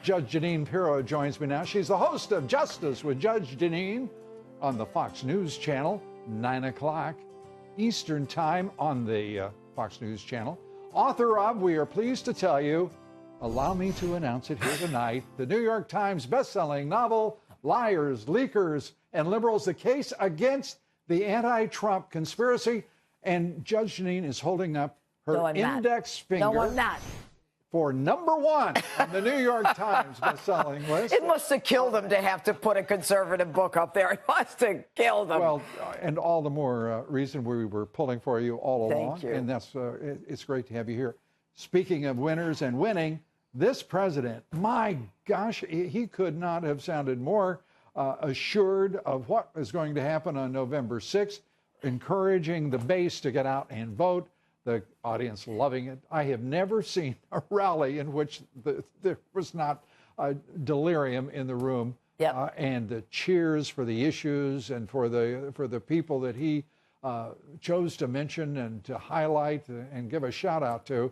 Judge Jeanine Pirro joins me now. She's the host of Justice with Judge Jeanine on the Fox News Channel, 9 o'clock Eastern Time on the Fox News Channel. Author of, we are pleased to tell you, allow me to announce it here tonight, the New York Times bestselling novel, Liars, Leakers, and Liberals, the case against the anti-Trump conspiracy. And Judge Jeanine is holding up her index finger. No, I'm not. For number one on the New York Times bestselling list. It must have killed them to have to put a conservative book up there. It must have killed them. Well, and all the more reason we were pulling for you all along. Thank you. And that's it's great to have you here. Speaking of winners and winning, this president, my gosh, he could not have sounded more assured of what is going to happen on November 6th, encouraging the base to get out and vote. The audience loving it. I have never seen a rally in which there was not delirium in the room. Yep. And the cheers for the issues and for the people that he chose to mention and to highlight and give a shout out to.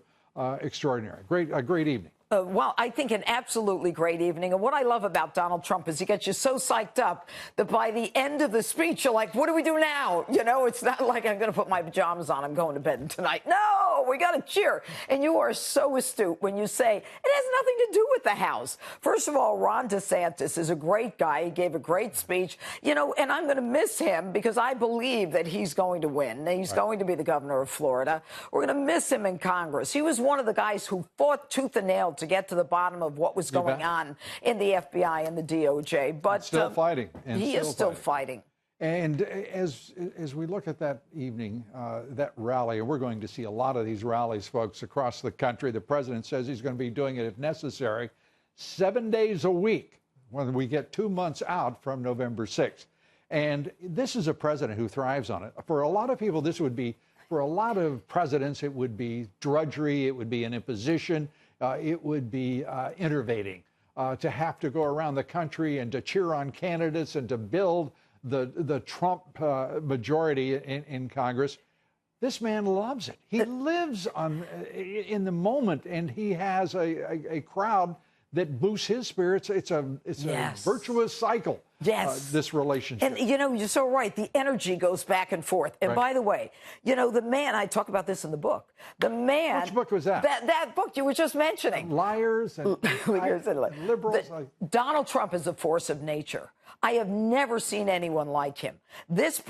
Extraordinary. A great evening. Well, I think an absolutely great evening. And what I love about Donald Trump is he gets you so psyched up that by the end of the speech, you're like, what do we do now? You know, it's not like I'm going to put my pajamas on. I'm going to bed tonight. No, we got to cheer. And you are so astute when you say it has nothing to do with the House. First of all, Ron DeSantis is a great guy. He gave a great speech, you know, and I'm going to miss him because I believe that he's going to win. He's going to be the governor of Florida. We're going to miss him in Congress. He was one of the guys who fought tooth and nail to get to the bottom of what was going on in the FBI and the DOJ. But still fighting. He is still fighting. And as we look at that evening, that rally, and we're going to see a lot of these rallies, folks, across the country. The president says he's going to be doing it, if necessary, 7 days a week when we get 2 months out from November 6th. And this is a president who thrives on it. For a lot of people, this would be, for a lot of presidents, it would be drudgery, it would be an imposition. It would be enervating to have to go around the country and to cheer on candidates and to build the Trump majority in Congress. This man loves it. He lives in the moment, and he has a crowd that boosts his spirits. It's a virtuous cycle. Yes. This relationship. And, you know, you're so right. The energy goes back and forth. And by the way, you know, the man, I talk about this in the book. The man. Which book was that? That book you were just mentioning. Liars and liberals. Donald Trump is a force of nature. I have never seen anyone like him.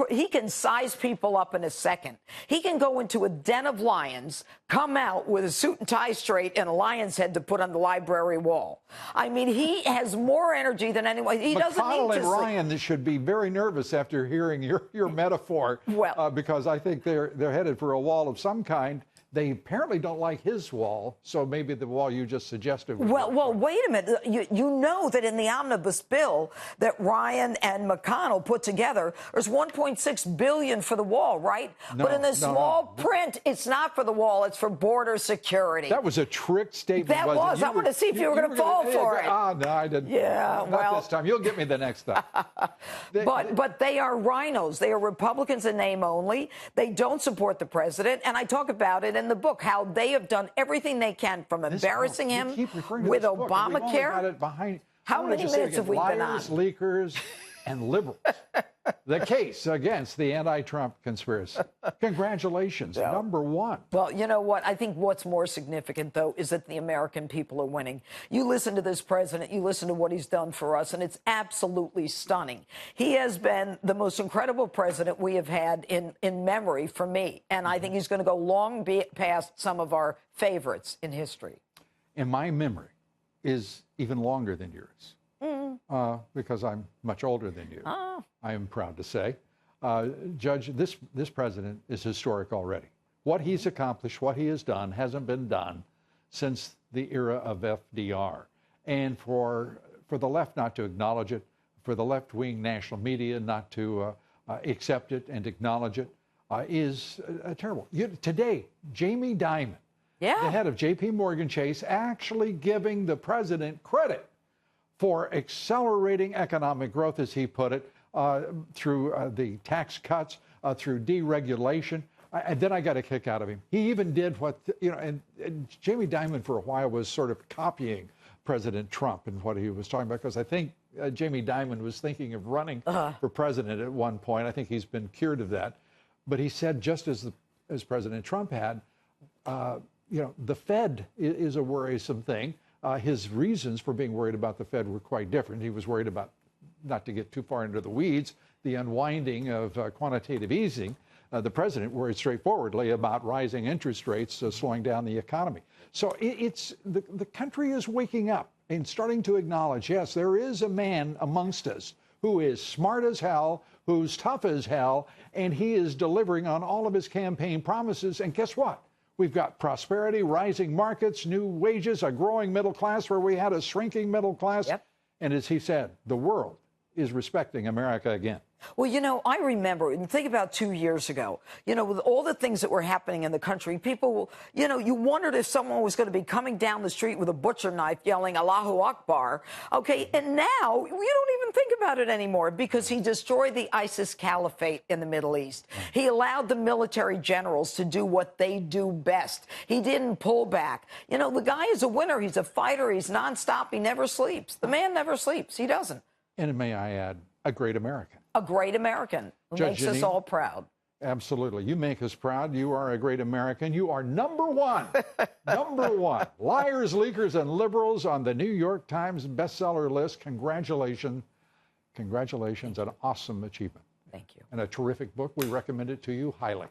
He can size people up in a second. He can go into a den of lions, come out with a suit and tie straight and a lion's head to put on the library wall. I mean, he has more energy than anyone. He doesn't need to. And Ryan should be very nervous after hearing your metaphor. Well, because I think they're headed for a wall of some kind. They apparently don't like his wall, so maybe the wall you just suggested. Well, wait a minute. You know that in the omnibus bill that Ryan and McConnell put together, there's $1.6 billion for the wall, right? No, but in the small print, it's not for the wall. It's for border security. That was a trick statement. That was. I want to see if you were going to fall for it. No, I didn't. Yeah, not this time. You'll get me the next time. But they are rhinos. They are Republicans in name only. They don't support the president, and I talk about it in the book, how they have done everything they can from embarrassing him with Obamacare. How many minutes have we been on? Liars, leakers, and liberals. The case against the anti-Trump conspiracy. Congratulations, number one. Well, you know what? I think what's more significant, though, is that the American people are winning. You listen to this president, you listen to what he's done for us, and it's absolutely stunning. He has been the most incredible president we have had in memory for me, and I think he's going to go long past some of our favorites in history. And my memory is even longer than yours. Because I'm much older than you. I am proud to say. Judge, this president is historic already. What he's accomplished, what he has done, hasn't been done since the era of FDR. And for the left not to acknowledge it, for the left-wing national media not to accept it and acknowledge it, is terrible. Today, Jamie Dimon, the head of J.P. Morgan Chase, actually giving the president credit for accelerating economic growth, as he put it, through the tax cuts, through deregulation. And then I got a kick out of him. He even did what, and Jamie Dimon for a while was sort of copying President Trump and what he was talking about, because I think Jamie Dimon was thinking of running for president at one point. I think he's been cured of that. But he said, just as President Trump had, the Fed is a worrisome thing. His reasons for being worried about the Fed were quite different. He was worried about, not to get too far into the weeds, the unwinding of quantitative easing. The president worried straightforwardly about rising interest rates slowing down the economy. So the country is waking up and starting to acknowledge, yes, there is a man amongst us who is smart as hell, who's tough as hell, and he is delivering on all of his campaign promises. And guess what? We've got prosperity, rising markets, new wages, a growing middle class where we had a shrinking middle class. Yep. And as he said, the world is respecting America again. Well, I remember, and think about 2 years ago, with all the things that were happening in the country, people, you wondered if someone was going to be coming down the street with a butcher knife yelling Allahu Akbar. Okay, and now you don't even think about it anymore because he destroyed the ISIS caliphate in the Middle East. He allowed the military generals to do what they do best. He didn't pull back. The guy is a winner. He's a fighter. He's nonstop. He never sleeps. The man never sleeps. He doesn't. And may I add, a great American. A great American who Judge makes us Jeanine, all proud. Absolutely. You make us proud. You are a great American. You are number one. Number one. Liars, leakers, and liberals on the New York Times bestseller list. Congratulations. Congratulations. An awesome achievement. Thank you. And a terrific book. We recommend it to you highly.